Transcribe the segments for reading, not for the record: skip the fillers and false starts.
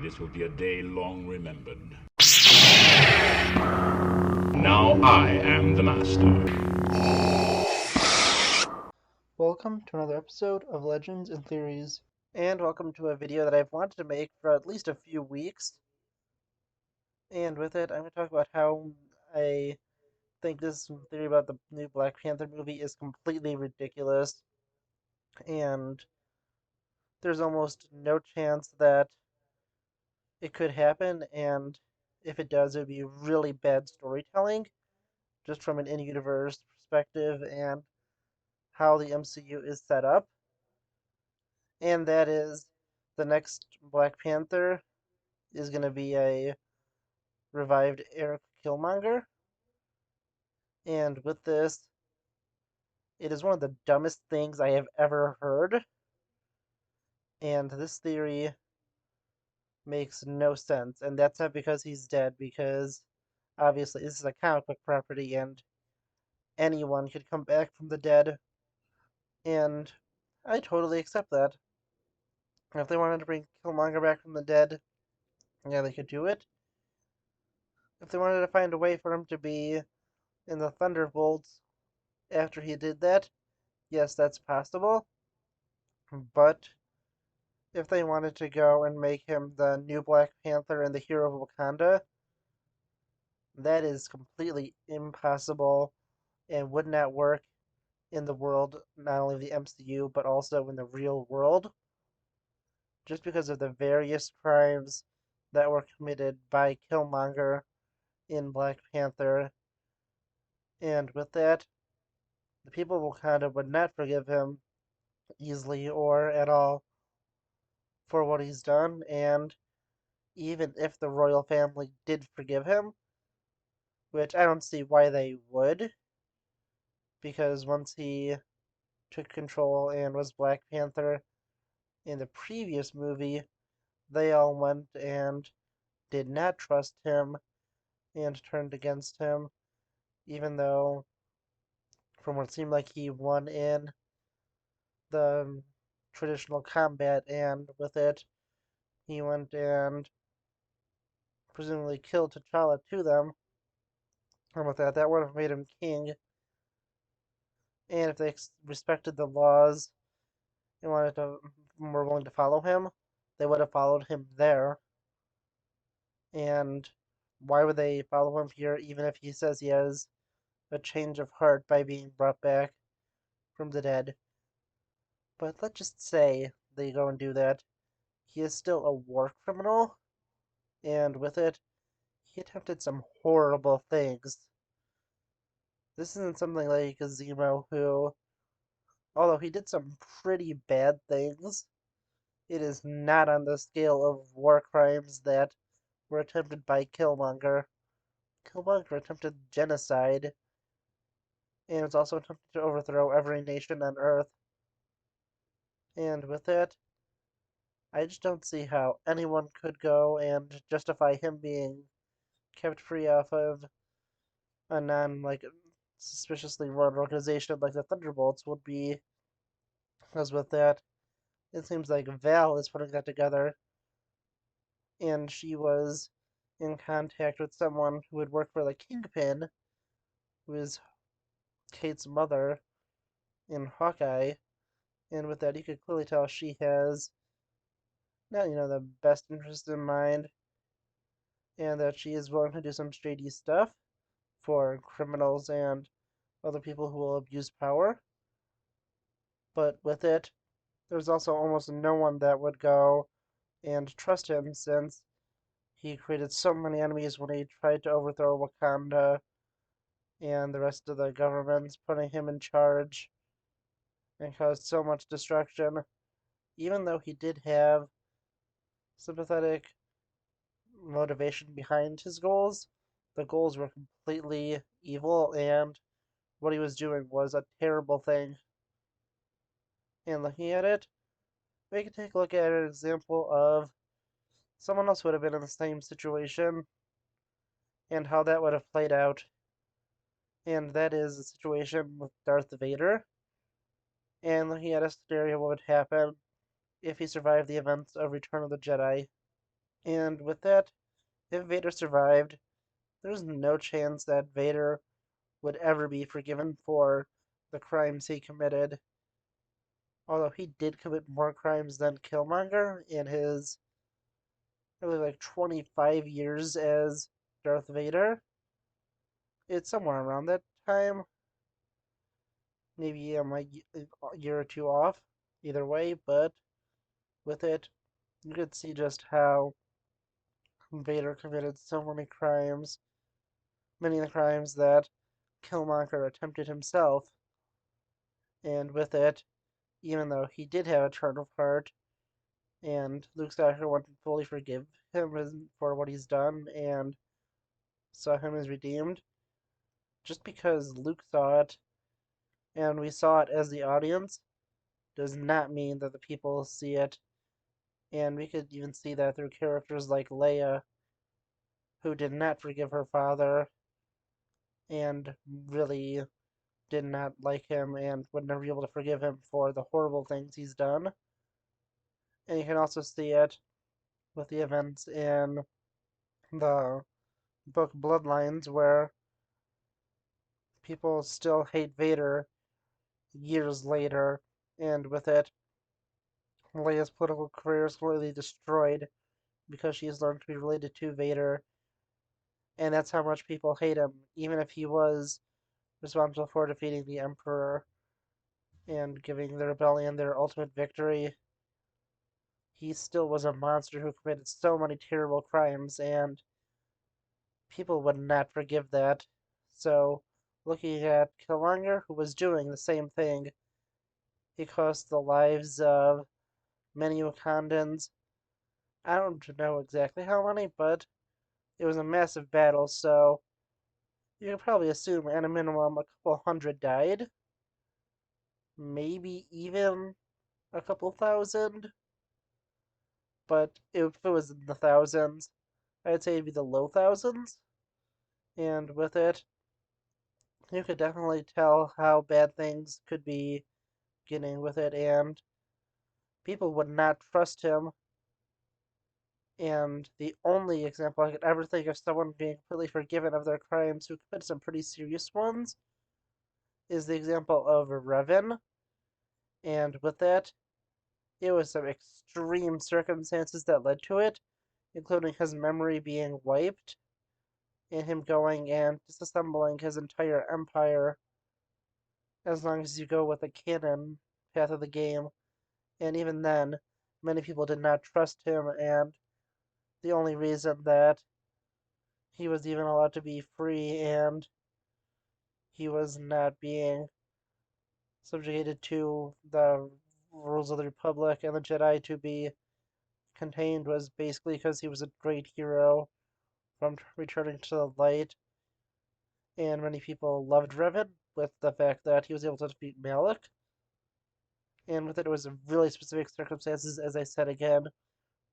This will be a day long remembered. Now I am the master. Welcome to another episode of Legends and Theories, and welcome to a video that I've wanted to make for at least a few weeks. And with it, I'm going to talk about how I think this theory about the new Black Panther movie is completely ridiculous, and there's almost no chance that it could happen, and if it does, it would be really bad storytelling, just from an in-universe perspective and how the MCU is set up. And that is the next Black Panther is going to be a revived Eric Killmonger. And with this, it is one of the dumbest things I have ever heard. And this theory makes no sense. And that's not because he's dead, because obviously this is a comic book property and anyone could come back from the dead. And I totally accept that. If they wanted to bring Killmonger back from the dead, yeah, they could do it. If they wanted to find a way for him to be in the Thunderbolts after he did that, yes, that's possible. But if they wanted to go and make him the new Black Panther and the hero of Wakanda, that is completely impossible and would not work in the world, not only of the MCU, but also in the real world, just because of the various crimes that were committed by Killmonger in Black Panther. And with that, the people of Wakanda would not forgive him easily or at all for what he's done, and even if the royal family did forgive him, which I don't see why they would, because once he took control and was Black Panther in the previous movie, they all went and did not trust him and turned against him, even though, from what it seemed like, he won in the traditional combat, and with it, he went and presumably killed T'Challa to them. And with that, that would have made him king. And if they respected the laws and wanted to were willing to follow him, they would have followed him there. And why would they follow him here, even if he says he has a change of heart by being brought back from the dead? But let's just say they go and do that. He is still a war criminal, and with it, he attempted some horrible things. This isn't something like Zemo, who, although he did some pretty bad things, it is not on the scale of war crimes that were attempted by Killmonger. Killmonger attempted genocide, and was also attempted to overthrow every nation on Earth. And with it, I just don't see how anyone could go and justify him being kept free off of a non suspiciously run organization like the Thunderbolts would be. Because with that, it seems like Val is putting that together, and she was in contact with someone who would work for the Kingpin, who is Kate's mother in Hawkeye, and with that, you could clearly tell she has not, the best interest in mind, and that she is willing to do some shady stuff for criminals and other people who will abuse power. But with it, there's also almost no one that would go and trust him, since he created so many enemies when he tried to overthrow Wakanda and the rest of the governments, putting him in charge, and caused so much destruction. Even though he did have sympathetic motivation behind his goals, the goals were completely evil, and what he was doing was a terrible thing. And looking at it, we can take a look at an example of someone else who would have been in the same situation and how that would have played out. And that is the situation with Darth Vader. And looking at a scenario, what would happen if he survived the events of Return of the Jedi. And with that, if Vader survived, there's no chance that Vader would ever be forgiven for the crimes he committed. Although he did commit more crimes than Killmonger in his really like 25 years as Darth Vader. It's somewhere around that time. Maybe I'm like a year or two off, either way, but with it, you could see just how Vader committed so many crimes, many of the crimes that Killmonger attempted himself, and with it, even though he did have a turn of heart, and Luke Skywalker wanted to fully forgive him for what he's done and saw him as redeemed, just because Luke saw it and we saw it as the audience does not mean that the people see it. And we could even see that through characters like Leia, who did not forgive her father and really did not like him and would never be able to forgive him for the horrible things he's done. And you can also see it with the events in the book Bloodlines, where people still hate Vader years later, and with it, Leia's political career is completely destroyed because she's learned to be related to Vader, and that's how much people hate him, even if he was responsible for defeating the Emperor and giving the rebellion their ultimate victory. He still was a monster who committed so many terrible crimes, and people would not forgive that. So, looking at Killmonger, who was doing the same thing, he cost the lives of many Wakandans. I don't know exactly how many, but it was a massive battle, so you can probably assume at a minimum a couple hundred died. Maybe even a couple thousand. But if it was in the thousands, I'd say it'd be the low thousands. And with it, you could definitely tell how bad things could be getting with it, and people would not trust him. And the only example I could ever think of someone being completely forgiven of their crimes who committed some pretty serious ones is the example of Revan. And with that, it was some extreme circumstances that led to it, including his memory being wiped and him going and disassembling his entire empire as long as you go with the canon path of the game. And even then, many people did not trust him, and the only reason that he was even allowed to be free and he was not being subjugated to the rules of the Republic and the Jedi to be contained was basically because he was a great hero from returning to the light. And many people loved Revan with the fact that he was able to defeat Malik. And with it, it was really specific circumstances, as I said again,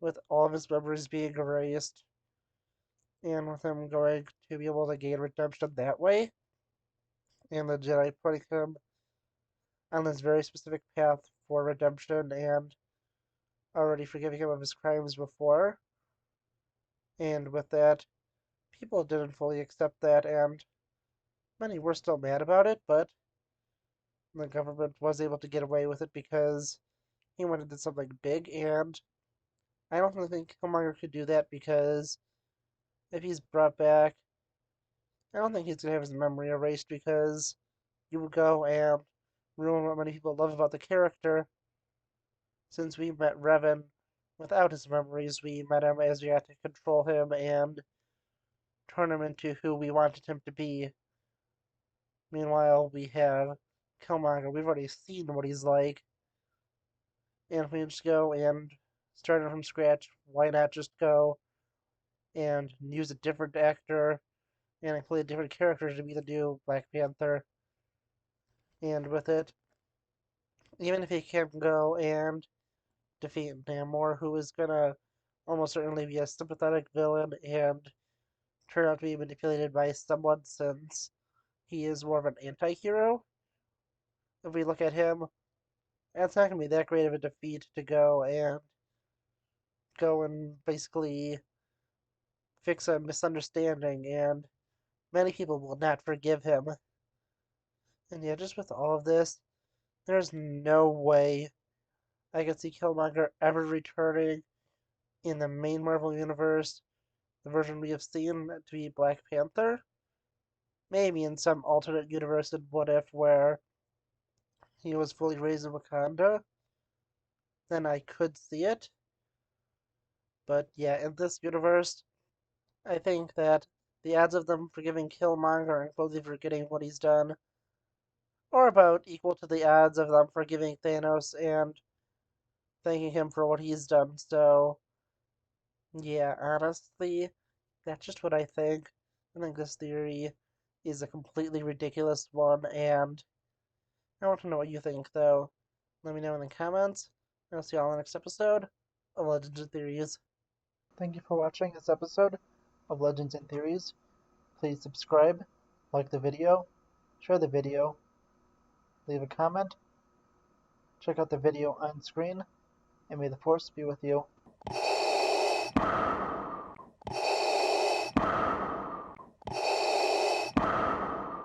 with all of his memories being erased, and with him going to be able to gain redemption that way, and the Jedi putting him on this very specific path for redemption and already forgiving him of his crimes before. And with that, people didn't fully accept that, and many were still mad about it, but the government was able to get away with it because he went and did something big, and I don't really think Killmonger could do that because if he's brought back, I don't think he's gonna have his memory erased because you would go and ruin what many people love about the character. Since we met Revan without his memories, we met him as we had to control him and turn him into who we wanted him to be. Meanwhile, we have Killmonger. We've already seen what he's like, and if we just go and start him from scratch, why not just go and use a different actor and include a different character to be the new Black Panther? And with it, even if he can go and defeat Namor, who is gonna almost certainly be a sympathetic villain and turn out to be manipulated by someone since he is more of an anti hero. If we look at him, it's not gonna be that great of a defeat to go and go and basically fix a misunderstanding, and many people will not forgive him. And yeah, just with all of this, there's no way I could see Killmonger ever returning in the main Marvel universe, the version we have seen to be Black Panther. Maybe in some alternate universe in What If where he was fully raised in Wakanda, then I could see it. But yeah, in this universe, I think that the odds of them forgiving Killmonger and completely forgetting what he's done are about equal to the odds of them forgiving Thanos and thanking him for what he's done. So, yeah, honestly, that's just what I think. I think this theory is a completely ridiculous one, and I want to know what you think, though. Let me know in the comments. I'll see you all in the next episode of Legends and Theories. Thank you for watching this episode of Legends and Theories. Please subscribe, like the video, share the video, leave a comment, check out the video on screen, and may the Force be with you.